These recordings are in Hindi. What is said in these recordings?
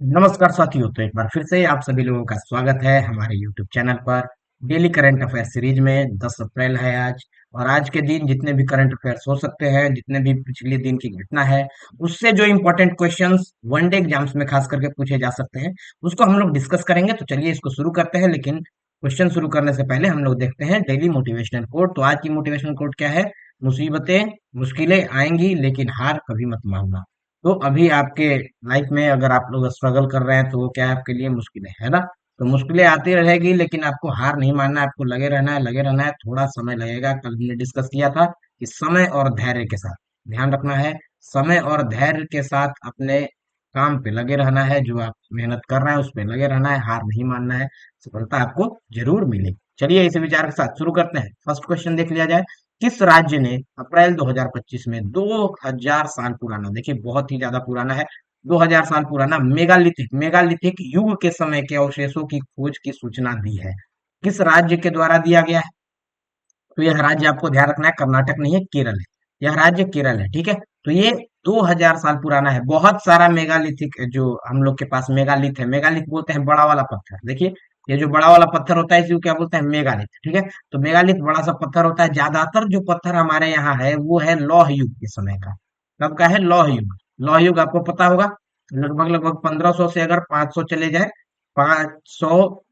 नमस्कार साथियों। तो एक बार फिर से आप सभी लोगों का स्वागत है हमारे YouTube चैनल पर डेली करंट अफेयर सीरीज में। 10 अप्रैल है आज। और आज के दिन जितने भी करंट अफेयर्स हो सकते हैं, जितने भी पिछले दिन की घटना है, उससे जो इम्पोर्टेंट क्वेश्चंस वनडे एग्जाम्स में खास करके पूछे जा सकते हैं, उसको हम लोग डिस्कस करेंगे। तो चलिए इसको शुरू करते हैं। लेकिन क्वेश्चन शुरू करने से पहले हम लोग देखते हैं डेली मोटिवेशनल कोट। तो आज की मोटिवेशनल कोट क्या है? मुसीबतें मुश्किलें आएंगी लेकिन हार कभी मत मानना। तो अभी आपके लाइफ में अगर आप लोग स्ट्रगल कर रहे हैं तो वो क्या है? आपके लिए मुश्किलें है ना। तो मुश्किलें आती रहेगी लेकिन आपको हार नहीं मानना है, आपको लगे रहना है, लगे रहना है। थोड़ा समय लगेगा, कल हमने डिस्कस किया था कि समय और धैर्य के साथ, ध्यान रखना है, समय और धैर्य के साथ अपने काम पे लगे रहना है। जो आप मेहनत कर रहे हैं उस पे लगे रहना है, हार नहीं मानना है। सफलता आपको जरूर मिलेगी। चलिए इसी विचार के साथ शुरू करते हैं। फर्स्ट क्वेश्चन देख लिया जाए। किस राज्य ने अप्रैल 2025 में 2000 साल पुराना, देखिए बहुत ही ज्यादा पुराना है, 2000 साल पुराना मेगालिथिक मेगालिथिक युग के समय के अवशेषों की खोज की सूचना दी है? किस राज्य के द्वारा दिया गया है? तो यह राज्य आपको ध्यान रखना है, कर्नाटक नहीं है, केरल है। यह राज्य केरल है, ठीक है। तो ये 2000 साल पुराना है। बहुत सारा मेगालिथिक जो हम लोग के पास मेगालिथ है, मेगालिथ बोलते हैं बड़ा वाला पत्थर। देखिए ये जो बड़ा वाला पत्थर होता है इसी को क्या बोलते हैं? मेगालिथ, ठीक है। तो मेगालिथ बड़ा सा पत्थर होता है। ज्यादातर जो पत्थर हमारे यहाँ है वो है लौह युग के समय का। कब का है? लौह युग। लौह युग आपको पता होगा, लगभग लगभग 1500 से अगर 500 चले जाए, 500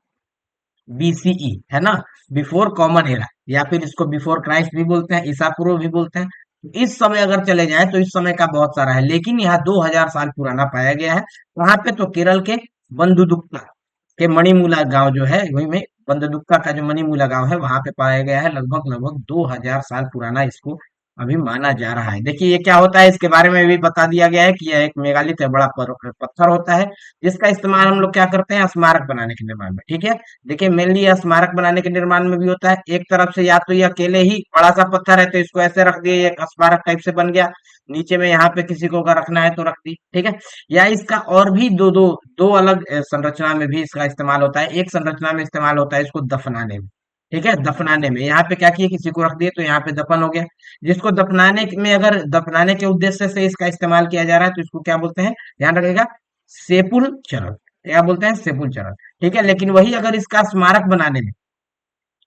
बीसीई, है ना, बिफोर कॉमन एरा, या फिर इसको बिफोर क्राइस्ट भी बोलते हैं, ईसा पूर्व भी बोलते हैं। तो इस समय अगर चले जाए तो इस समय का बहुत सारा है, लेकिन यहाँ 2000 साल पुराना पाया गया है। वहां पे तो केरल के बंधुदुक्का के मणिमूला गांव जो है, वही में बंधुदुक्का का जो मणिमूला गांव है वहां पे पाया गया है। लगभग लगभग 2000 साल पुराना इसको अभी माना जा रहा है। देखिए ये क्या होता है, इसके बारे में भी बता दिया गया है कि यह एक मेगालिथ है, बड़ा पत्थर होता है, जिसका इस्तेमाल हम लोग क्या करते हैं? स्मारक बनाने के निर्माण में, ठीक है। देखिए मेनली यह स्मारक बनाने के निर्माण में भी होता है। एक तरफ से या तो ये अकेले ही बड़ा सा पत्थर है तो इसको ऐसे रख दिए, एक स्मारक टाइप से बन गया। नीचे में यहाँ पे किसी को अगर रखना है तो रख दी, ठीक है। या इसका और भी दो दो दो अलग संरचना में भी इसका इस्तेमाल होता है। एक संरचना में इस्तेमाल होता है इसको दफनाने में, ठीक है। दफनाने में यहाँ पे क्या किए, किसी को रख दिए तो यहाँ पे दफन हो गया। जिसको दफनाने में, अगर दफनाने के उद्देश्य से इसका इस्तेमाल किया जा रहा है तो इसको क्या बोलते हैं? ध्यान रखिएगा, सेपुल चरण। क्या बोलते हैं? सेपुल चरण, ठीक है। लेकिन वही अगर इसका स्मारक बनाने में,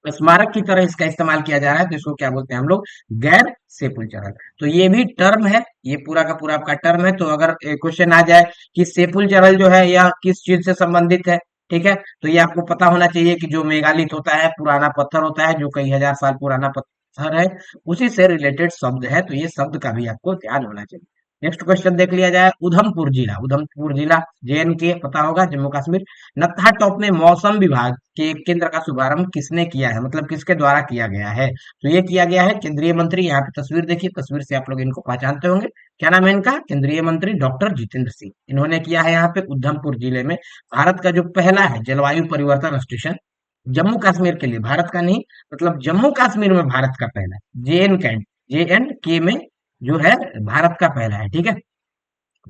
स्मारक की तरह इसका इस्तेमाल किया जा रहा है तो इसको क्या बोलते हैं हम लोग? गैर सेपुलचरल। तो ये भी टर्म है, ये पूरा का पूरा आपका टर्म है। तो अगर क्वेश्चन आ जाए कि सेपुलचरल जो है यह किस चीज से संबंधित है, ठीक है, तो ये आपको पता होना चाहिए कि जो मेगालिथ होता है, पुराना पत्थर होता है जो कई हजार साल पुराना पत्थर है, उसी से रिलेटेड शब्द है। तो ये शब्द का भी आपको ध्यान होना चाहिए। नेक्स्ट क्वेश्चन देख लिया जाए। उधमपुर जिला, उधमपुर जिला JNK पता होगा, जम्मू कश्मीर। नत्था टॉप में मौसम विभाग के केंद्र का शुभारंभ किसने किया है, मतलब किसके द्वारा किया गया है? तो ये किया गया है केंद्रीय मंत्री, यहाँ पे तस्वीर देखिए, तस्वीर से आप लोग इनको पहचानते होंगे। क्या नाम है इनका? केंद्रीय मंत्री डॉक्टर जितेंद्र सिंह। इन्होंने किया है यहाँ पे उधमपुर जिले में। भारत का जो पहला है जलवायु परिवर्तन स्टेशन, जम्मू कश्मीर के लिए, भारत का नहीं, मतलब जम्मू कश्मीर में भारत का पहला, JNK में जो है भारत का पहला है, ठीक है।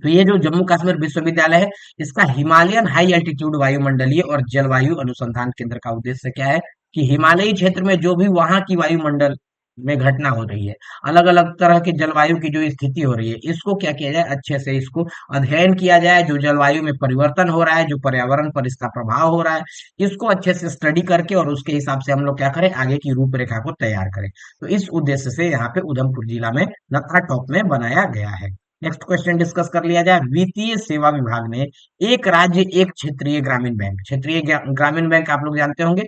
तो ये जो जम्मू कश्मीर विश्वविद्यालय है, इसका हिमालयन हाई एल्टीट्यूड वायुमंडलीय और जलवायु अनुसंधान केंद्र का उद्देश्य क्या है? कि हिमालयी क्षेत्र में जो भी वहां की वायुमंडल में घटना हो रही है, अलग अलग तरह की जलवायु की जो स्थिति हो रही है, इसको क्या किया जाए? अच्छे से इसको अध्ययन किया जाए। जो जलवायु में परिवर्तन हो रहा है, जो पर्यावरण पर इसका प्रभाव हो रहा है, इसको अच्छे से स्टडी करके और उसके हिसाब से हम लोग क्या करें? आगे की रूपरेखा को तैयार करें। तो इस उद्देश्य से यहाँ पे उधमपुर जिला में नत्था टॉप में बनाया गया है। नेक्स्ट क्वेश्चन डिस्कस कर लिया जाए। वित्तीय सेवा विभाग ने एक राज्य एक क्षेत्रीय ग्रामीण बैंक, क्षेत्रीय ग्रामीण बैंक आप लोग जानते होंगे,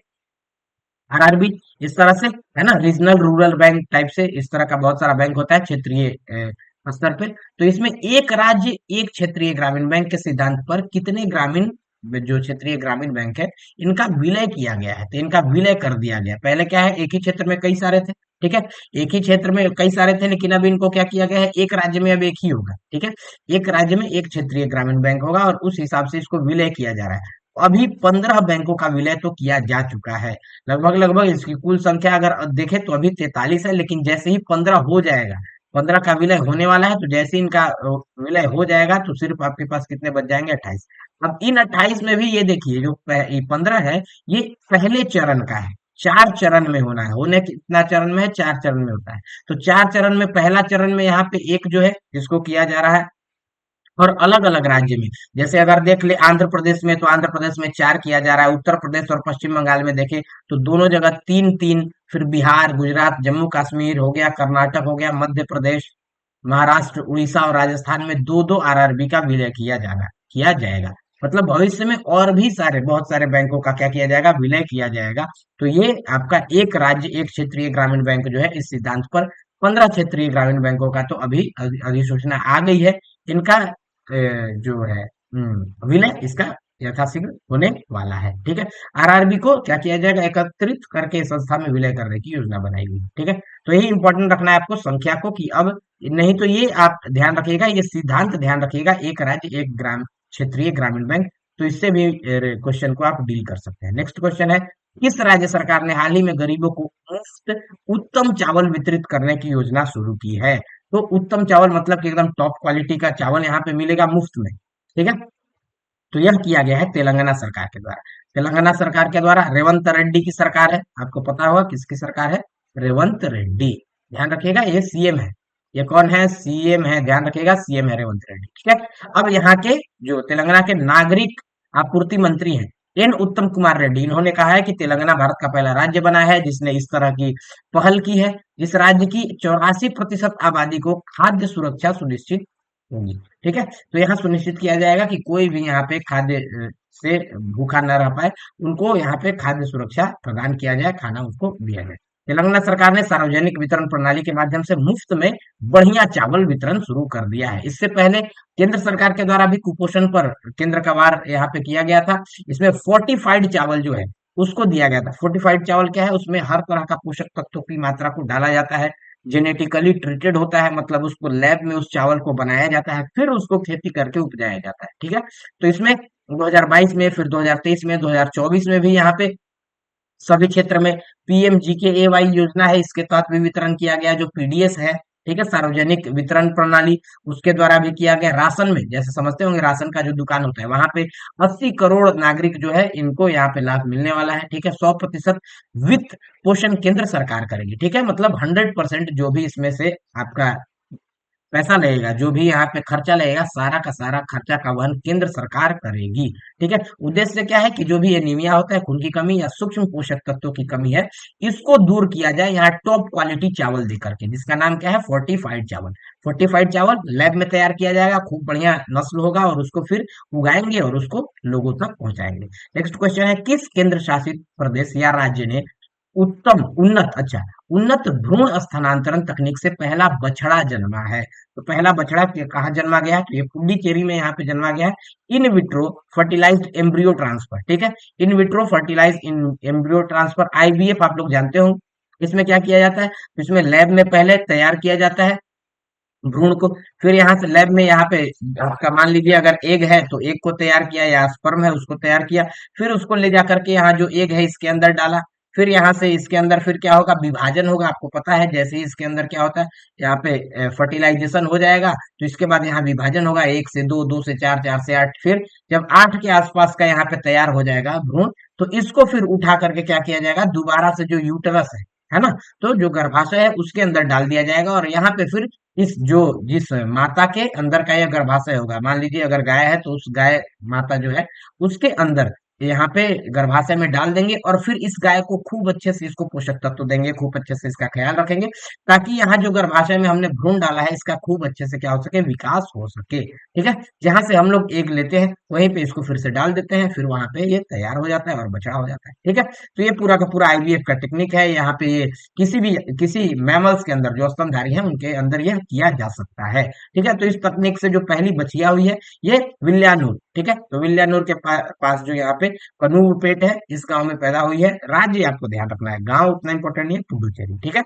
RRB, इस तरह से, है ना, रीजनल रूरल बैंक टाइप से, इस तरह का बहुत सारा बैंक होता है क्षेत्रीय स्तर पे। तो इसमें एक राज्य एक क्षेत्रीय ग्रामीण बैंक के सिद्धांत पर कितने ग्रामीण, जो क्षेत्रीय ग्रामीण बैंक है, इनका विलय किया गया है? तो इनका विलय कर दिया गया। पहले क्या है, एक ही क्षेत्र में कई सारे थे, ठीक है, एक ही क्षेत्र में कई सारे थे, लेकिन अब इनको क्या किया गया है? एक राज्य में अब एक ही होगा, ठीक है। एक राज्य में एक क्षेत्रीय ग्रामीण बैंक होगा और उस हिसाब से इसको विलय किया जा रहा है। अभी 15 बैंकों का विलय तो किया जा चुका है। लगभग लगभग इसकी कुल संख्या अगर देखें तो अभी 43 है, लेकिन जैसे ही 15 हो जाएगा, 15 का विलय होने वाला है, तो जैसे ही इनका विलय हो जाएगा तो सिर्फ आपके पास कितने बच जाएंगे? 28। अब इन 28 में भी ये देखिए, जो 15 है, ये पहले चरण का है। 4 चरण में होना है, होने कितना चरण में है? 4 चरण में होता है। तो 4 चरण में पहला चरण में यहाँ पे एक जो है जिसको किया जा रहा है और अलग अलग राज्य में, जैसे अगर देख ले आंध्र प्रदेश में, तो आंध्र प्रदेश में 4 किया जा रहा है, उत्तर प्रदेश और पश्चिम बंगाल में देखे तो दोनों जगह 3-3, फिर बिहार, गुजरात, जम्मू कश्मीर हो गया, कर्नाटक हो गया, मध्य प्रदेश, महाराष्ट्र, उड़ीसा और राजस्थान में दो दो आरआरबी का विलय किया जाएगा। मतलब भविष्य में और भी सारे बहुत सारे बैंकों का क्या किया जाएगा, विलय किया जाएगा। तो ये आपका एक राज्य एक क्षेत्रीय ग्रामीण बैंक जो है, इस सिद्धांत पर 15 क्षेत्रीय ग्रामीण बैंकों का तो अभी अधिसूचना आ गई है। इनका जो है विलय इसका यथाशीघ्र होने वाला है। ठीक है, आरआरबी को क्या किया जाएगा, एकत्रित करके संस्था में विलय करने की योजना बनाई गई। ठीक है, तो यही इंपॉर्टेंट रखना है आपको संख्या को, कि अब नहीं तो ये आप ध्यान रखिएगा, ये सिद्धांत ध्यान रखिएगा, एक राज्य एक ग्राम क्षेत्रीय ग्रामीण बैंक। तो इससे भी क्वेश्चन को आप डील कर सकते हैं। नेक्स्ट क्वेश्चन है, किस राज्य सरकार ने हाल ही में गरीबों को मुफ्त उत्तम चावल वितरित करने की योजना शुरू की है? तो उत्तम चावल मतलब कि एकदम टॉप क्वालिटी का चावल यहाँ पे मिलेगा मुफ्त में। ठीक है, तो यह किया गया है तेलंगाना सरकार के द्वारा। तेलंगाना सरकार के द्वारा रेवंत रेड्डी की सरकार है, आपको पता होगा किसकी सरकार है, रेवंत रेड्डी। ध्यान रखिएगा ये सीएम है, ये कौन है, सीएम है, ध्यान रखिएगा सीएम है रेवंत रेड्डी। ठीक है, अब यहाँ के जो तेलंगाना के नागरिक आपूर्ति मंत्री हैं, एन उत्तम कुमार रेड्डी, इन्होंने कहा है कि तेलंगाना भारत का पहला राज्य बना है जिसने इस तरह की पहल की है। इस राज्य की 84% आबादी को खाद्य सुरक्षा सुनिश्चित होगी। ठीक है, तो यहाँ सुनिश्चित किया जाएगा कि कोई भी यहाँ पे खाद्य से भूखा न रह पाए, उनको यहाँ पे खाद्य सुरक्षा प्रदान किया जाए, खाना उसको दिया जाए। तेलंगाना सरकार ने सार्वजनिक वितरण प्रणाली के माध्यम से मुफ्त में बढ़िया चावल वितरण शुरू कर दिया है। इससे पहले केंद्र सरकार के द्वारा भी कुपोषण पर केंद्र का वार यहाँ पे किया गया था। इसमें फोर्टिफाइड चावल जो है उसको दिया गया था। फोर्टिफाइड चावल क्या है, उसमें हर तरह का पोषक तत्वों की मात्रा को डाला जाता है, जेनेटिकली ट्रीटेड होता है, मतलब उसको लैब में उस चावल को बनाया जाता है, फिर उसको खेती करके उपजाया जाता है। ठीक है, तो इसमें 2022 में, फिर 2023 में, 2024 में भी यहाँ पे सभी क्षेत्र में पीएमजीकेएवाई योजना है, इसके तहत भी वितरण किया गया। जो पीडीएस है, ठीक है, सार्वजनिक वितरण प्रणाली, उसके द्वारा भी किया गया। राशन में जैसे समझते होंगे, राशन का जो दुकान होता है वहां पे 80 करोड़ नागरिक जो है इनको यहाँ पे लाभ मिलने वाला है। ठीक है, 100% वित्त पोषण केंद्र सरकार करेगी। ठीक है, मतलब 100% जो भी इसमें से आपका पैसा लगेगा, जो भी यहाँ पे खर्चा लगेगा, सारा का सारा खर्चा का वहन केंद्र सरकार करेगी। ठीक है, उद्देश्य क्या है कि जो भी एनीमिया होता है, खून की कमी या सूक्ष्म पोषक तत्वों की कमी है, इसको दूर किया जाए यहाँ टॉप क्वालिटी चावल दे करके, जिसका नाम क्या है, फोर्टिफाइड चावल। फोर्टिफाइड चावल लैब में तैयार किया जाएगा, खूब बढ़िया नस्ल होगा, और उसको फिर उगाएंगे और उसको लोगों तक पहुंचाएंगे। नेक्स्ट क्वेश्चन है, किस केंद्र शासित प्रदेश या राज्य ने उत्तम उन्नत अच्छा उन्नत भ्रूण स्थानांतरण तकनीक से पहला बछड़ा जन्मा है? तो पहला बछड़ा कहाँ जन्मा गया है, तो ये पुडुचेरी में यहाँ पे जन्मा गया है। In vitro fertilized embryo transfer. ठीक है, in vitro fertilized in embryo transfer, IVF आप लोग जानते हो। इसमें क्या किया जाता है, तो इसमें लैब में पहले तैयार किया जाता है भ्रूण को, फिर यहाँ से लैब में यहाँ पे आपका मान लीजिए अगर एग है तो एग को तैयार किया, या स्पर्म है उसको तैयार किया, फिर उसको ले जा करके यहाँ जो एग है इसके अंदर डाला, फिर यहाँ से इसके अंदर फिर क्या होगा, विभाजन होगा। आपको पता है जैसे ही इसके अंदर क्या होता है, यहाँ पे फर्टिलाइजेशन हो जाएगा, तो इसके बाद यहाँ विभाजन होगा, 1 से 2, 2 से 4, 4 से 8, फिर जब 8 के आसपास का यहाँ पे तैयार हो जाएगा भ्रूण, तो इसको फिर उठा करके क्या किया जाएगा, दोबारा से जो यूटरस है ना, तो जो गर्भाशय है उसके अंदर डाल दिया जाएगा, और यहाँ पे फिर जिस माता के अंदर का यह गर्भाशय होगा, मान लीजिए अगर गाय है तो उस गाय माता जो है उसके अंदर यहाँ पे गर्भाशय में डाल देंगे, और फिर इस गाय को खूब अच्छे से इसको पोषक तत्व देंगे, खूब अच्छे से इसका ख्याल रखेंगे, ताकि यहाँ जो गर्भाशय में हमने भ्रूण डाला है इसका खूब अच्छे से क्या हो सके, विकास हो सके। ठीक है, जहां से हम लोग एग लेते हैं वहीं पे इसको फिर से डाल देते हैं, फिर वहां पे ये तैयार हो जाता है और बछड़ा हो जाता है। ठीक है, तो ये पूरा का पूरा आईवीएफ का टेक्निक है। यहाँ पे ये किसी मैमल्स के अंदर जो स्तनधारी है उनके अंदर यह किया जा सकता है। ठीक है, तो इस तकनीक से जो पहली बछिया हुई है ये विल्यानूर। ठीक है, तो विल्यानूर के पास जो यहाँ पे कनूरपेट है, इस गांव में पैदा हुई है। राज्य आपको ध्यान रखना है, गांव उतना इंपॉर्टेंट नहीं है, पुडुचेरी। ठीक है,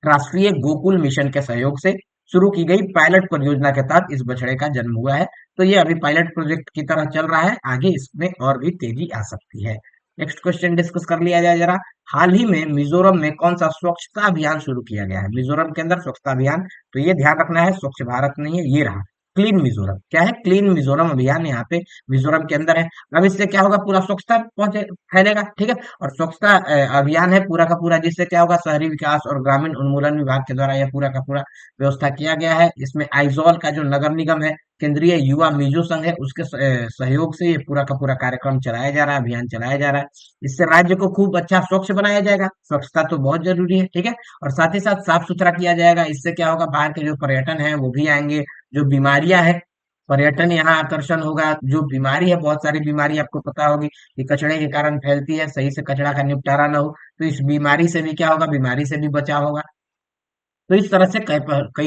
राष्ट्रीय गोकुल मिशन के सहयोग से शुरू की गई पायलट परियोजना के तहत इस बछड़े का जन्म हुआ है। तो ये अभी पायलट प्रोजेक्ट की तरह चल रहा है, आगे इसमें और भी तेजी आ सकती है। नेक्स्ट क्वेश्चन डिस्कस कर लिया जाए जरा। हाल ही में मिजोरम में कौन सा स्वच्छता अभियान शुरू किया गया है? मिजोरम के अंदर स्वच्छता अभियान, तो ये ध्यान रखना है, स्वच्छ भारत नहीं है, ये रहा क्लीन मिजोरम क्या है, क्लीन मिजोरम अभियान यहाँ पे मिजोरम के अंदर है। अब इससे क्या होगा, पूरा स्वच्छता पहुंचे फैलेगा, ठीक है। और स्वच्छता अभियान है पूरा का पूरा, जिससे क्या होगा, शहरी विकास और ग्रामीण उन्मूलन विभाग के द्वारा यह पूरा का पूरा व्यवस्था किया गया है। इसमें आइजॉल का जो नगर निगम है, केंद्रीय युवा मिजो संघ है, उसके सहयोग से ये पूरा का पूरा कार्यक्रम चलाया जा रहा है, अभियान चलाया जा रहा है। इससे राज्य को खूब अच्छा स्वच्छ बनाया जाएगा, स्वच्छता तो बहुत जरूरी है, ठीक है। और साथ ही साथ साफ सुथरा किया जाएगा, इससे क्या होगा, बाहर के जो पर्यटन है वो भी आएंगे। जो बीमारियां हैं, पर्यटन यहाँ आकर्षण होगा। जो बीमारी है, बहुत सारी बीमारी आपको पता होगी कि कचड़े के कारण फैलती है, सही से कचरा का निपटारा ना हो तो इस बीमारी से भी क्या होगा, बीमारी से भी बचाव होगा। तो इस तरह से कई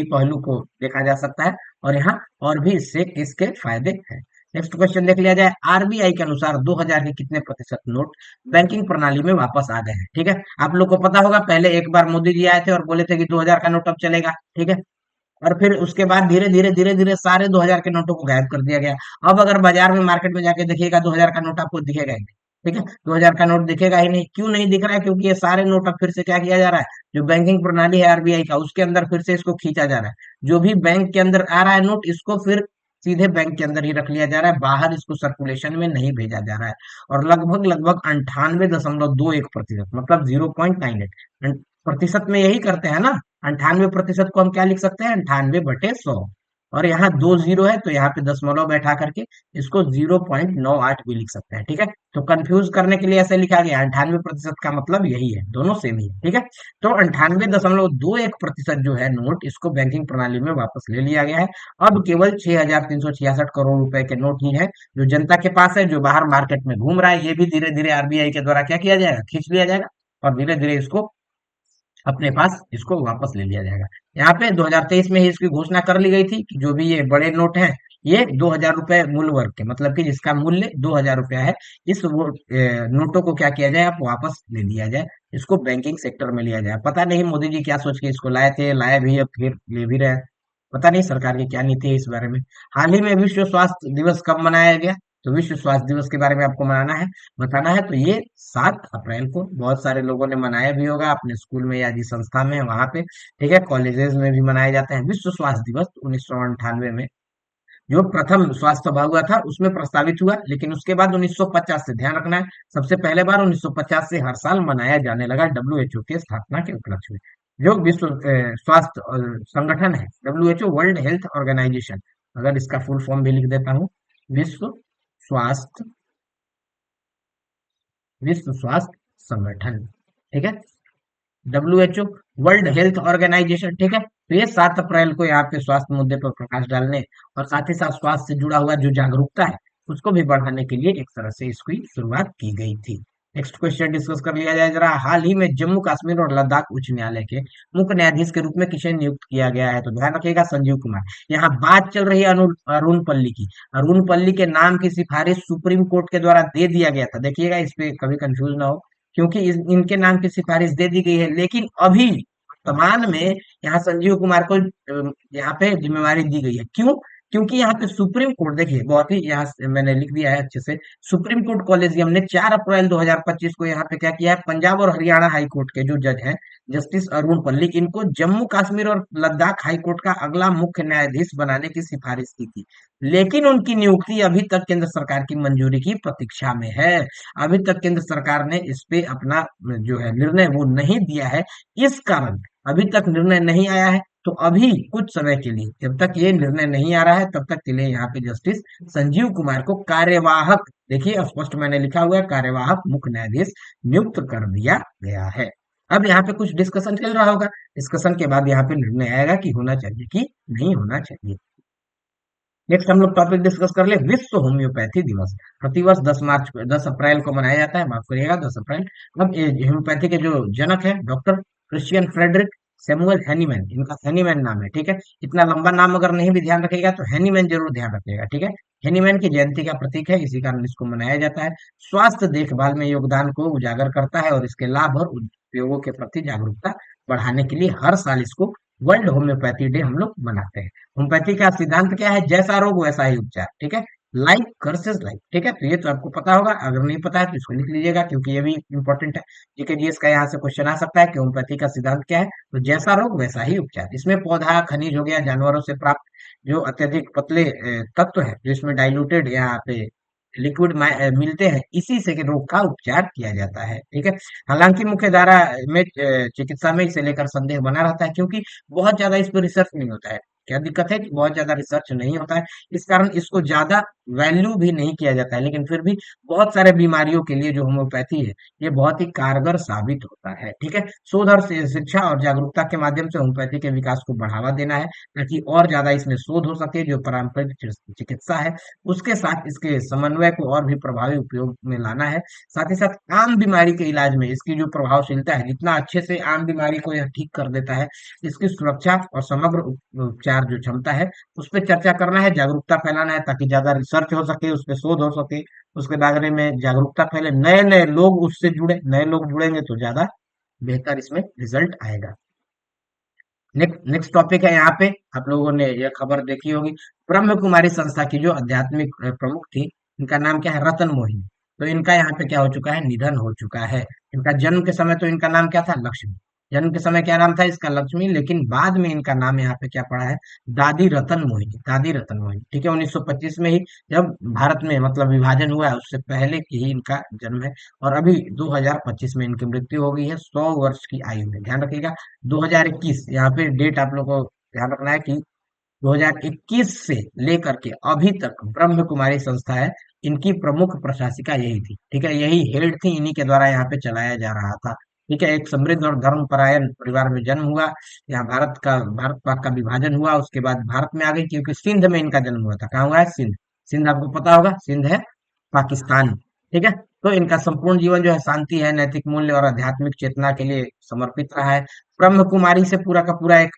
पहलू को देखा जा सकता है, और यहाँ और भी इससे किसके फायदे हैं। नेक्स्ट क्वेश्चन देख लिया जाए। आरबीआई के अनुसार 2000 के कितने प्रतिशत नोट बैंकिंग प्रणाली में वापस आ गए हैं, ठीक है। आप लोग को पता होगा, पहले एक बार मोदी जी आए थे और बोले थे कि 2000 का नोट अब चलेगा, ठीक है। और फिर उसके बाद धीरे धीरे सारे 2000 के नोटों को गायब कर दिया गया। अब अगर बाजार में मार्केट में जाके देखिएगा, 2000 का नोट आपको दिखेगा ही नहीं, ठीक है। 2000 का नोट दिखेगा ही नहीं, क्यों नहीं दिख रहा है, क्योंकि ये सारे नोट अब फिर से क्या किया जा रहा है, जो बैंकिंग प्रणाली है आरबीआई का, उसके अंदर फिर से इसको खींचा जा रहा है। जो भी बैंक के अंदर आ रहा है नोट, इसको फिर सीधे बैंक के अंदर ही रख लिया जा रहा है, बाहर इसको सर्कुलेशन में नहीं भेजा जा रहा है। और लगभग लगभग 98.21%, मतलब 0.98 प्रतिशत में यही करते हैं ना। 98% को हम क्या लिख सकते हैं, 98/100। और यहाँ दो जीरो है तो यहाँ पे दशमलव बैठा करके इसको 0.98 भी लिख सकते हैं, ठीक है। तो कंफ्यूज करने के लिए ऐसे लिखा गया, 98% का मतलब यही है, दोनों सेम ही है, ठीक है। तो 98.21% जो है नोट, इसको बैंकिंग प्रणाली में वापस ले लिया गया है। अब केवल 6366 करोड़ रुपए के नोट ही है जो जनता के पास है, जो बाहर मार्केट में घूम रहा है। ये भी धीरे धीरे आरबीआई के द्वारा क्या किया जाएगा, खींच लिया जाएगा, और धीरे धीरे इसको अपने पास इसको वापस ले लिया जाएगा। यहाँ पे 2023 में ही इसकी घोषणा कर ली गई थी कि जो भी ये बड़े नोट हैं, ये 2000 रुपए मूल्य वर्ग के, मतलब कि जिसका मूल्य 2000 रुपया है, इस नोटों को क्या किया जाए, आप वापस ले लिया जाए, इसको बैंकिंग सेक्टर में लिया जाए। पता नहीं मोदी जी क्या सोच के इसको लाए थे, लाए भी, अब फिर ले भी रहे हैं। पता नहीं सरकार की क्या नीति है इस बारे में। हाल ही में विश्व स्वास्थ्य दिवस कब मनाया गया, तो विश्व स्वास्थ्य दिवस के बारे में आपको बताना है, तो ये 7 अप्रैल को बहुत सारे लोगों ने मनाया भी होगा, अपने स्कूल में या जिस संस्था में है वहां पे, ठीक है। कॉलेजेस में भी मनाए जाते हैं। विश्व स्वास्थ्य दिवस 1998 में जो प्रथम स्वास्थ्य सभा हुआ था उसमें प्रस्तावित हुआ, लेकिन उसके बाद 1950 से, ध्यान रखना है, सबसे पहले बार 1950 से हर साल मनाया जाने लगा, डब्ल्यूएचओ के स्थापना के उपलक्ष्य में। जो विश्व स्वास्थ्य संगठन है, डब्ल्यूएचओ, वर्ल्ड हेल्थ ऑर्गेनाइजेशन, अगर इसका फुल फॉर्म भी लिख देता हूँ, विश्व स्वास्थ्य विश्व स्वास्थ्य संगठन, ठीक है, डब्ल्यूएचओ, वर्ल्ड हेल्थ ऑर्गेनाइजेशन, ठीक है। तो ये 7 अप्रैल को यहाँ पे स्वास्थ्य मुद्दे पर प्रकाश डालने और साथ ही साथ स्वास्थ्य से जुड़ा हुआ जो जागरूकता है उसको भी बढ़ाने के लिए एक तरह से इसकी शुरुआत की गई थी। नेक्स्ट क्वेश्चन डिस्कस कर लिया जाए जरा। हाल ही में जम्मू कश्मीर और लद्दाख उच्च न्यायालय के मुख्य न्यायाधीश के रूप में किसे नियुक्त किया गया है, तो ध्यान रखिएगा, संजीव कुमार। यहाँ बात चल रही है अरुण पल्ली की। अरुण पल्ली के नाम की सिफारिश सुप्रीम कोर्ट के द्वारा दे दिया गया था, देखिएगा इस पे कभी कंफ्यूज ना हो, क्योंकि इनके नाम की सिफारिश दे दी गई है, लेकिन अभी वर्तमान में यहाँ संजीव कुमार को यहाँ पे जिम्मेवारी दी गई है। क्यों? क्योंकि यहाँ पे सुप्रीम कोर्ट, देखिए बहुत ही यहाँ मैंने लिख दिया है अच्छे से, सुप्रीम कोर्ट कॉलेजियम ने 4 अप्रैल 2025 को यहाँ पे क्या किया है, पंजाब और हरियाणा हाई कोर्ट के जो जज हैं, जस्टिस अरुण पल्ली, इनको जम्मू कश्मीर और लद्दाख हाई कोर्ट का अगला मुख्य न्यायाधीश बनाने की सिफारिश की थी। लेकिन उनकी नियुक्ति अभी तक केंद्र सरकार की मंजूरी की प्रतीक्षा में है। अभी तक केंद्र सरकार ने इस पे अपना जो है निर्णय वो नहीं दिया है, इस कारण अभी तक निर्णय नहीं आया है। तो अभी कुछ समय के लिए, जब तक ये निर्णय नहीं आ रहा है, तब तक के लिए यहाँ पे जस्टिस संजीव कुमार को कार्यवाहक, देखिए स्पष्ट मैंने लिखा हुआ है, कार्यवाहक मुख्य न्यायाधीश नियुक्त कर दिया गया है। अब यहाँ पे कुछ डिस्कशन चल रहा होगा, डिस्कशन के बाद यहाँ पे निर्णय आएगा कि होना चाहिए कि नहीं होना चाहिए। नेक्स्ट हम लोग टॉपिक डिस्कस कर ले, विश्व होम्योपैथी दिवस। प्रतिवर्ष 10 अप्रैल को मनाया जाता है, माफ करिएगा 10 अप्रैल। अब होम्योपैथी के जो जनक है, doctor Christian Friedrich Samuel Hahnemann, इनका हैनीमैन नाम है, ठीक है। इतना लंबा नाम अगर नहीं भी ध्यान रखेगा तो हैनीमैन जरूर ध्यान रखिएगा, ठीक है। हैनीमैन की जयंती का प्रतीक है, इसी कारण इसको मनाया जाता है। स्वास्थ्य देखभाल में योगदान को उजागर करता है और इसके लाभ और उपयोगों के प्रति जागरूकता बढ़ाने के लिए हर साल इसको वर्ल्ड होम्योपैथी डे हम लोग मनाते हैं। होम्योपैथी का सिद्धांत क्या है, जैसा रोग वैसा ही उपचार, ठीक है। लाइफ वर्सेस लाइफ, ठीक है। तो ये तो आपको पता होगा, अगर नहीं पता है तो इसको लिख लीजिएगा, क्योंकि ये भी इंपॉर्टेंट है। जीके जीएस का यहाँ से क्वेश्चन आ सकता है कि होम्योपैथी का सिद्धांत क्या है, तो जैसा रोग वैसा ही उपचार। इसमें पौधा खनिज हो गया, जानवरों से प्राप्त जो अत्यधिक पतले तत्व है जो इसमें डाइल्यूटेड यहाँ पे लिक्विड मिलते हैं, इसी से के रोग का उपचार किया जाता है। ठीक है। हालांकि मुख्य धारा में चिकित्सा में इसे लेकर संदेह बना रहता है, क्योंकि बहुत ज्यादा इस पर रिसर्च नहीं होता है। क्या दिक्कत है कि बहुत ज्यादा रिसर्च नहीं होता है, इस कारण इसको ज्यादा वैल्यू भी नहीं किया जाता है। लेकिन फिर भी बहुत सारे बीमारियों के लिए जो होम्योपैथी है, ये बहुत ही कारगर साबित होता है। ठीक है। शोध और शिक्षा और जागरूकता के माध्यम से होम्योपैथी के विकास को बढ़ावा देना है, ताकि और ज्यादा इसमें शोध हो सके। जो पारंपरिक चिकित्सा है उसके साथ इसके समन्वय को और भी प्रभावी उपयोग में लाना है। साथ ही साथ आम बीमारी के इलाज में इसकी जो प्रभावशीलता है, जितना अच्छे से आम बीमारी को यह ठीक कर देता है, इसकी सुरक्षा और समग्र उपचार जो क्षमता है, उस पर चर्चा करना है, जागरूकता फैलाना है, ताकि ज्यादा रिसर्च हो सके, उस पर शोध हो सके, उसके बारे में जागरूकता फैले, नए नए लोग उससे जुड़े, नए लोग जुड़ेंगे तो ज्यादा बेहतर इसमें रिजल्ट आएगा। नेक्स्ट नेक्स्ट टॉपिक है यहाँ पे, आप लोगों ने यह खबर देखी होगी, ब्रह्म कुमारी संस्था की जो आध्यात्मिक प्रमुख थी, इनका नाम क्या है, रतन मोहिनी। तो इनका यहाँ पे क्या हो चुका है, निधन हो चुका है। इनका जन्म के समय तो इनका नाम क्या था, लक्ष्मी। जन्म के समय क्या नाम था इसका, लक्ष्मी। लेकिन बाद में इनका नाम यहाँ पे क्या पड़ा है, दादी रतन मोहिनी, दादी रतन मोहिनी। ठीक है। 1925 में ही जब भारत में मतलब विभाजन हुआ है, उससे पहले की ही इनका जन्म है। और अभी 2025 में इनकी मृत्यु हो गई है, 100 वर्ष की आयु में। ध्यान रखिएगा, 2021 यहाँ पे डेट आप लोग को ध्यान रखना है कि 2021 से लेकर के अभी तक ब्रह्म कुमारी संस्था है, इनकी प्रमुख प्रशासिका यही थी। ठीक है। यही हेड थी, इन्हीं के द्वारा यहाँ पे चलाया जा रहा था। ठीक है। एक समृद्ध और धर्मपरायण परिवार में जन्म हुआ। यहाँ भारत पाक का विभाजन हुआ, उसके बाद भारत में आ गई, क्योंकि सिंध में इनका जन्म हुआ था। कहाँ हुआ है, सिंध। सिंध आपको पता होगा, सिंध है पाकिस्तान। ठीक है। तो इनका संपूर्ण जीवन जो है शांति है, नैतिक मूल्य और आध्यात्मिक चेतना के लिए समर्पित रहा है। ब्रह्म कुमारी से पूरा का पूरा एक,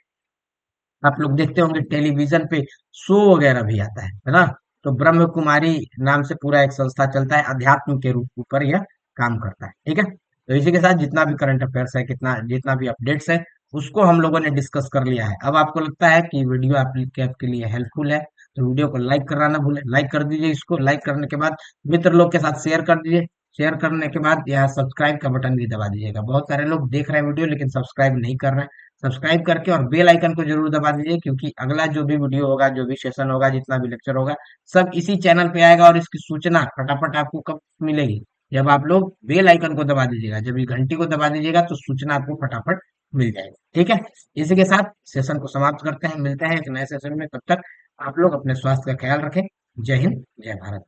आप लोग देखते होंगे टेलीविजन पे शो वगैरह भी आता है ना। तो ब्रह्म कुमारी नाम से पूरा एक संस्था चलता है, अध्यात्म के रूप ऊपर यह काम करता है। ठीक है। तो इसी के साथ जितना भी करंट अफेयर्स है, कितना जितना भी अपडेट्स है, उसको हम लोगों ने डिस्कस कर लिया है। अब आपको लगता है कि वीडियो आपके लिए हेल्पफुल है, तो वीडियो को लाइक करना ना भूलें, लाइक कर दीजिए। इसको लाइक करने के बाद मित्र लोग के साथ शेयर कर दीजिए। शेयर करने के बाद यहाँ सब्सक्राइब का बटन भी दबा दीजिएगा। बहुत सारे लोग देख रहे हैं वीडियो, लेकिन सब्सक्राइब नहीं कर रहे हैं। सब्सक्राइब करके और बेल आइकन को जरूर दबा दीजिए, क्योंकि अगला जो भी वीडियो होगा, जो भी सेशन होगा, जितना भी लेक्चर होगा, सब इसी चैनल पे आएगा। और इसकी सूचना फटाफट आपको कब मिलेगी, जब आप लोग बेल आइकन को दबा दीजिएगा, जब ये घंटी को दबा दीजिएगा, तो सूचना आपको फटाफट मिल जाएगी। ठीक है। इसी के साथ सेशन को समाप्त करते हैं, मिलते हैं एक नए सेशन में। तब तक आप लोग अपने स्वास्थ्य का ख्याल रखें। जय हिंद, जय भारत।